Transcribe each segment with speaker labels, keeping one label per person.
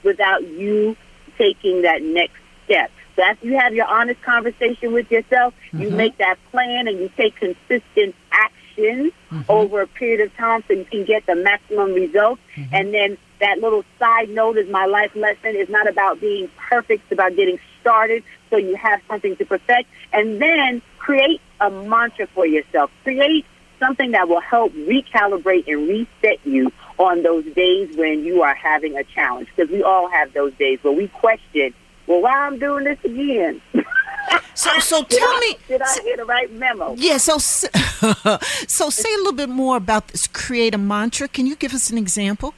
Speaker 1: without you taking that next step. So after you have your honest conversation with yourself, you make that plan and you take consistent actions over a period of time so you can get the maximum results. And then that little side note is my life lesson. It's not about being perfect. It's about getting started so you have something to perfect. And then create a mantra for yourself. Create something that will help recalibrate and reset you on those days when you are having a challenge. Because we all have those days where we question, well, why I'm doing this again?
Speaker 2: So tell me,
Speaker 1: did I hear the right memo?
Speaker 2: Yeah. So say a little bit more about this. Create a mantra. Can you give us an example?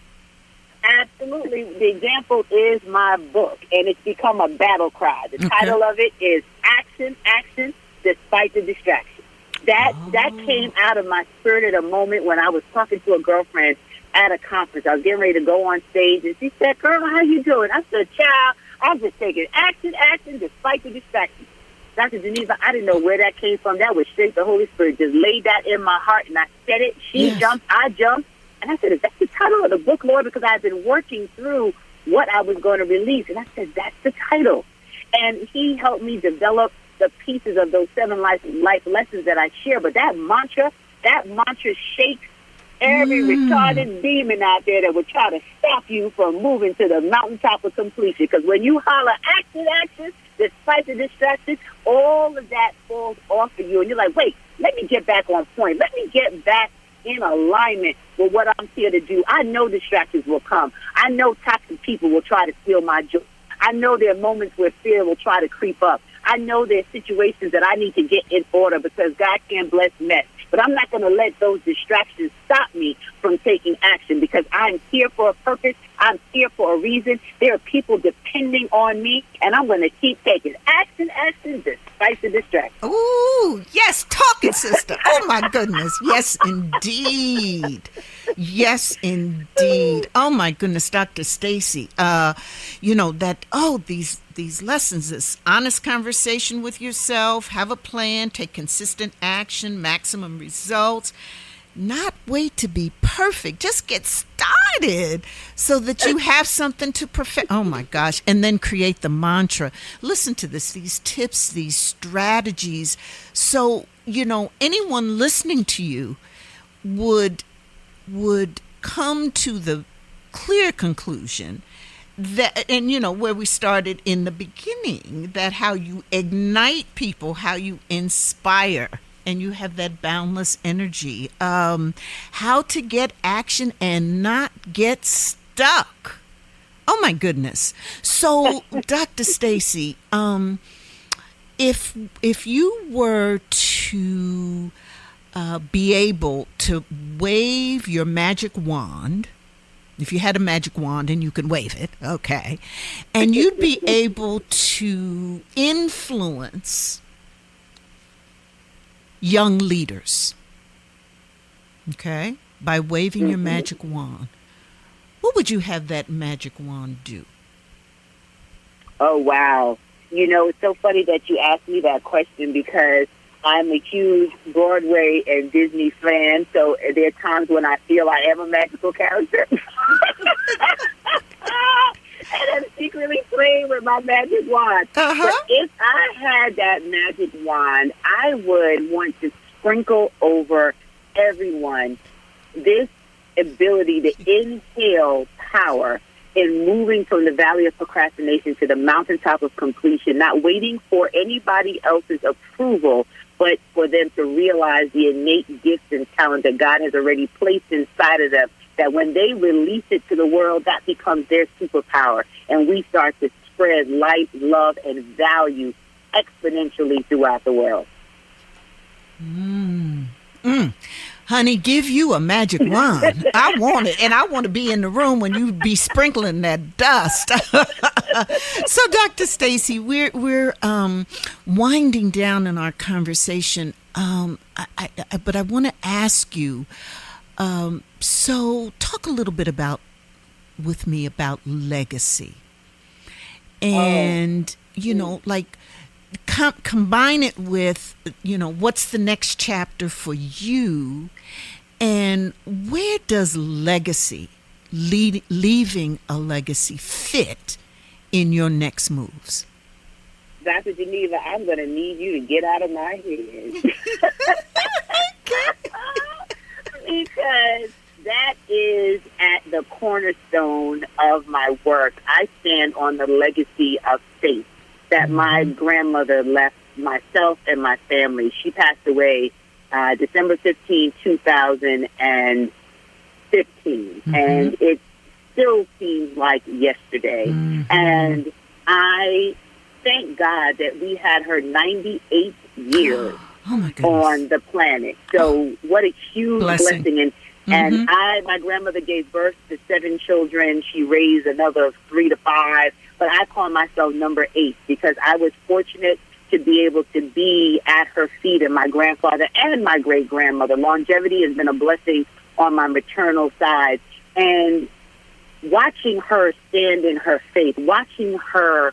Speaker 1: Absolutely. The example is my book, and it's become a battle cry. The title of it is Action, Action, Despite the Distraction. That came out of my spirit at a moment when I was talking to a girlfriend at a conference. I was getting ready to go on stage, and she said, "Girl, how you doing?" I said, "Child, I'm just taking action, action, despite the distraction." Dr. Geneva, I didn't know where that came from. That was straight the Holy Spirit just laid that in my heart, and I said it. She jumped, I jumped, and I said, "Is that the title of the book, Lord?" Because I've been working through what I was going to release, and I said, "That's the title." And he helped me develop the pieces of those 7 life lessons that I share. But that mantra shakes every retarded demon out there that would try to stop you from moving to the mountaintop of completion. Because when you holler, action, action, despite the distraction, all of that falls off of you. And you're like, wait, let me get back on point. Let me get back in alignment with what I'm here to do. I know distractions will come. I know toxic people will try to steal my joy. I know there are moments where fear will try to creep up. I know there are situations that I need to get in order because God can't bless mess. But I'm not going to let those distractions stop me from taking action because I'm here for a purpose. I'm here for a reason. There are people depending on me, and I'm going to keep taking action, despite the distraction.
Speaker 2: Ooh, yes, talking sister. Oh, my goodness. Yes, indeed. Yes, indeed. Oh, my goodness, Dr. Stacie. These lessons, this honest conversation with yourself, have a plan, take consistent action, maximum results. Not wait to be perfect. Just get started so that you have something to perfect. Oh, my gosh. And then create the mantra. Listen to this, these tips, these strategies. So, anyone listening to you would come to the clear conclusion that, and where we started in the beginning, that how you ignite people, how you inspire, and you have that boundless energy, how to get action and not get stuck. Oh my goodness. So Dr. Stacie, if you were to be able to wave your magic wand, if you had a magic wand and you could wave it, okay, and you'd be able to influence young leaders, okay, by waving your magic wand, what would you have that magic wand do?
Speaker 1: Oh, wow. It's so funny that you asked me that question because I'm a huge Broadway and Disney fan, so there are times when I feel I am a magical character. And I'm secretly playing with my magic wand. But if I had that magic wand, I would want to sprinkle over everyone this ability to inhale power in moving from the valley of procrastination to the mountaintop of completion, not waiting for anybody else's approval, but for them to realize the innate gifts and talent that God has already placed inside of them, that when they release it to the world, that becomes their superpower. And we start to spread light, love, and value exponentially throughout the world.
Speaker 2: Honey, give you a magic wand. I want it, and I want to be in the room when you be sprinkling that dust. So, Dr. Stacie, we're winding down in our conversation, but I want to ask you. So, talk a little bit with me about legacy, and combine it with, what's the next chapter for you, and where does legacy leaving a legacy fit in your next moves?
Speaker 1: Dr. Geneva, I'm going to need you to get out of my head. Because that is at the cornerstone of my work. I stand on the legacy of faith that my grandmother left myself and my family. She passed away December 15, 2015. And it still seems like yesterday. And I thank God that we had her 98 years on the planet. So what a huge blessing. And my grandmother gave birth to 7 children. She raised another 3 to 5. But I call myself number 8 because I was fortunate to be able to be at her feet, and my grandfather and my great-grandmother. Longevity has been a blessing on my maternal side. And watching her stand in her faith, watching her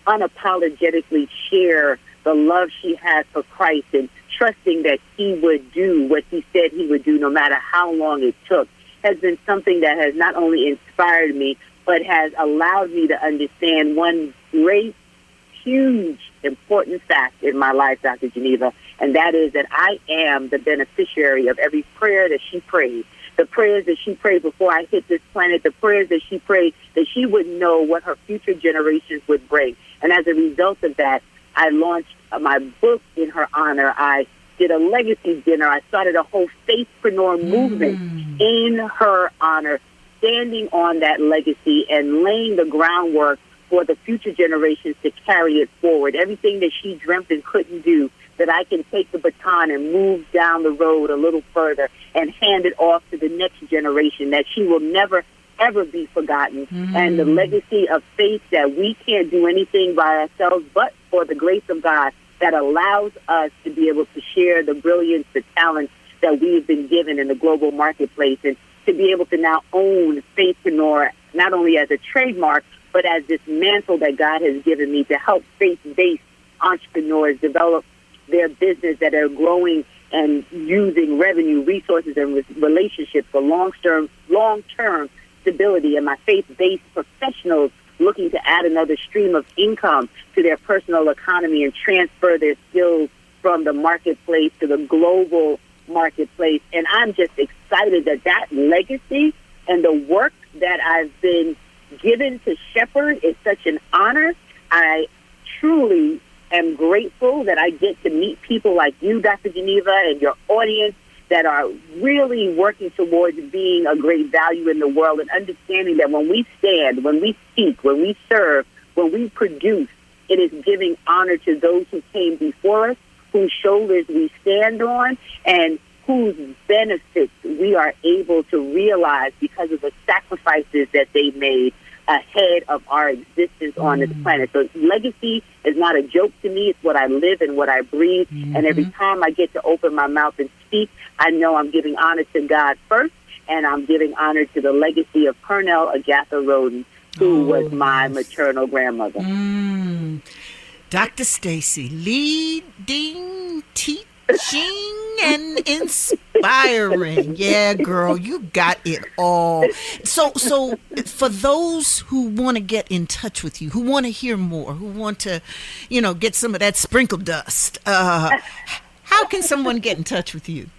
Speaker 1: unapologetically share the love she has for Christ and trusting that he would do what he said he would do no matter how long it took, has been something that has not only inspired me, but has allowed me to understand one great, huge, important fact in my life, Dr. Geneva, and that is that I am the beneficiary of every prayer that she prayed. The prayers that she prayed before I hit this planet, the prayers that she prayed that she would know what her future generations would bring. And as a result of that, I launched my book in her honor. I did a legacy dinner. I started a whole faithpreneur movement in her honor, standing on that legacy and laying the groundwork for the future generations to carry it forward. Everything that she dreamt and couldn't do, that I can take the baton and move down the road a little further and hand it off to the next generation, that she will never, ever be forgotten. And the legacy of faith that we can't do anything by ourselves but for the grace of God that allows us to be able to share the brilliance, the talents that we've been given in the global marketplace, and to be able to now own Faithpreneur not only as a trademark, but as this mantle that God has given me to help faith-based entrepreneurs develop their business that are growing and using revenue, resources, and relationships for long-term stability, and my faith-based professionals looking to add another stream of income to their personal economy and transfer their skills from the marketplace to the global marketplace. And I'm just excited that that legacy and the work that I've been given to shepherd is such an honor. I truly am grateful that I get to meet people like you, Dr. Geneva, and your audience that are really working towards being a great value in the world and understanding that when we stand, when we speak, when we serve, when we produce, it is giving honor to those who came before us, whose shoulders we stand on, and whose benefits we are able to realize because of the sacrifices that they made ahead of our existence on this planet. So legacy is not a joke to me. It's what I live and what I breathe. And every time I get to open my mouth and speak, I know I'm giving honor to God first, and I'm giving honor to the legacy of Colonel Agatha Roden, who was my maternal grandmother.
Speaker 2: Dr. Stacie, leading, teaching, and inspiring. Yeah, girl, you got it all. So for those who want to get in touch with you, who want to hear more, who want to, get some of that sprinkle dust, how can someone get in touch with you?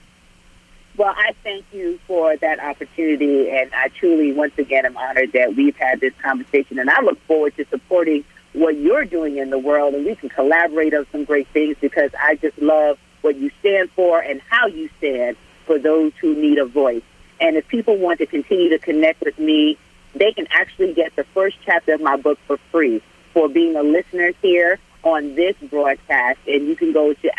Speaker 1: Well, I thank you for that opportunity, and I truly, once again, am honored that we've had this conversation, and I look forward to supporting what you're doing in the world, and we can collaborate on some great things because I just love what you stand for and how you stand for those who need a voice. And if people want to continue to connect with me, they can actually get the first chapter of my book for free for being a listener here on this broadcast. And you can go to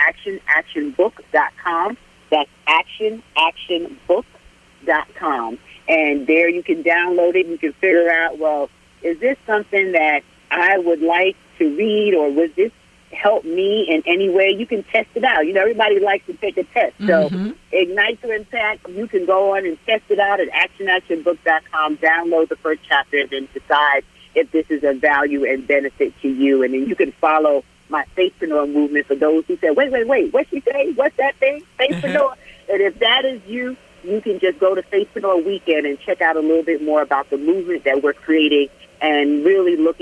Speaker 1: actionbook.com. That's actionbook.com. And there you can download it. You can figure out, well, is this something that I would like to read, or was this help me in any way? You can test it out. Everybody likes to take a test. So Ignite Your Impact, you can go on and test it out at actionbook.com, download the first chapter, and then decide if this is of value and benefit to you. And then you can follow my Faithpreneur movement for those who say, wait, what'd she say? What's that thing? Faithpreneur. And if that is you, you can just go to Faithpreneur Weekend and check out a little bit more about the movement that we're creating and really looking